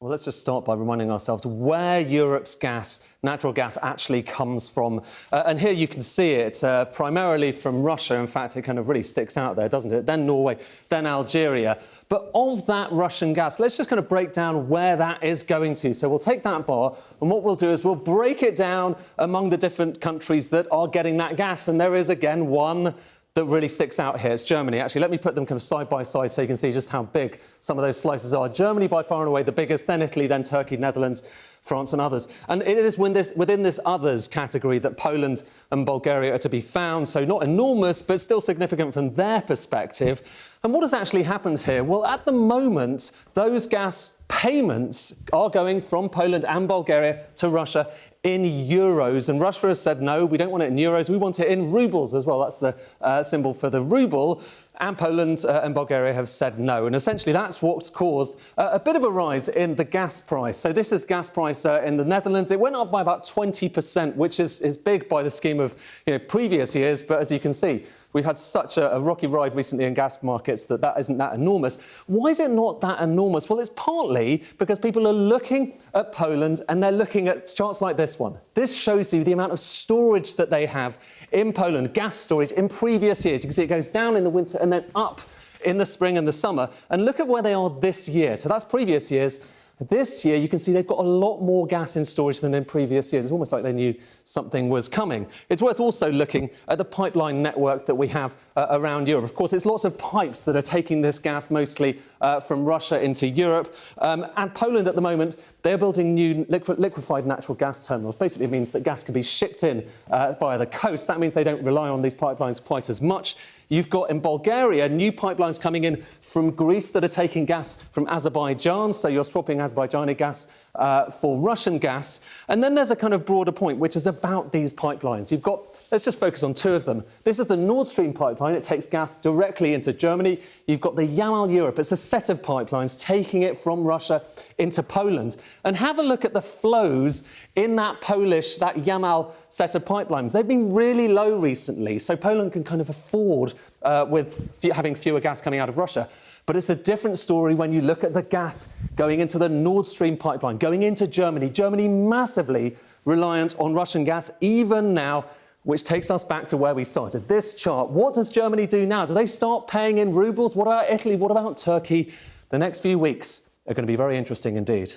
Well, let's just start by reminding ourselves where Europe's natural gas actually comes from. And here you can see it primarily from Russia. In fact, it kind of really sticks out there, doesn't it? Then Norway, then Algeria. But of that Russian gas, let's just kind of break down where that is going to. So we'll take that bar, and what we'll do is we'll break it down among the different countries that are getting that gas. And there is, again, one that really sticks out here. It's Germany. Actually, let me put them kind of side by side so you can see just how big some of those slices are. Germany, by far and away, the biggest, then Italy, then Turkey, Netherlands, France and others. And it is within this others category that Poland and Bulgaria are to be found. So not enormous, but still significant from their perspective. And what has actually happened here? Well, at the moment, those gas payments are going from Poland and Bulgaria to Russia in euros, and Russia has said no, we don't want it in euros, we want it in rubles as well. That's the symbol for the ruble, and Poland and Bulgaria have said no, and essentially that's what's caused a bit of a rise in the gas price. So this is the gas price in the Netherlands. It went up by about 20%, which is big by the scheme of previous years, but as you can see, we've had such a rocky ride recently in gas markets that isn't that enormous. Why is it not that enormous? Well, it's partly because people are looking at Poland and they're looking at charts like this one. This shows you the amount of storage that they have in Poland, gas storage in previous years. You can see it goes down in the winter and then up in the spring and the summer. And look at where they are this year. So that's previous years. This year, you can see they've got a lot more gas in storage than in previous years. It's almost like they knew something was coming. It's worth also looking at the pipeline network that we have around Europe. Of course, it's lots of pipes that are taking this gas mostly from Russia into Europe. And Poland, at the moment, they're building new liquefied natural gas terminals. Basically, it means that gas can be shipped in via the coast. That means they don't rely on these pipelines quite as much. You've got, in Bulgaria, new pipelines coming in from Greece that are taking gas from Azerbaijan, so you're swapping Azerbaijani gas for Russian gas. And then there's a kind of broader point, which is about these pipelines. You've got, let's just focus on two of them. This is the Nord Stream pipeline. It takes gas directly into Germany. You've got the Yamal Europe. It's a set of pipelines taking it from Russia into Poland. And have a look at the flows in that Yamal set of pipelines. They've been really low recently, so Poland can kind of afford with having fewer gas coming out of Russia. But it's a different story when you look at the gas going into the Nord Stream pipeline, going into Germany. Germany massively reliant on Russian gas, even now, which takes us back to where we started. This chart, what does Germany do now? Do they start paying in rubles? What about Italy? What about Turkey? The next few weeks are going to be very interesting indeed.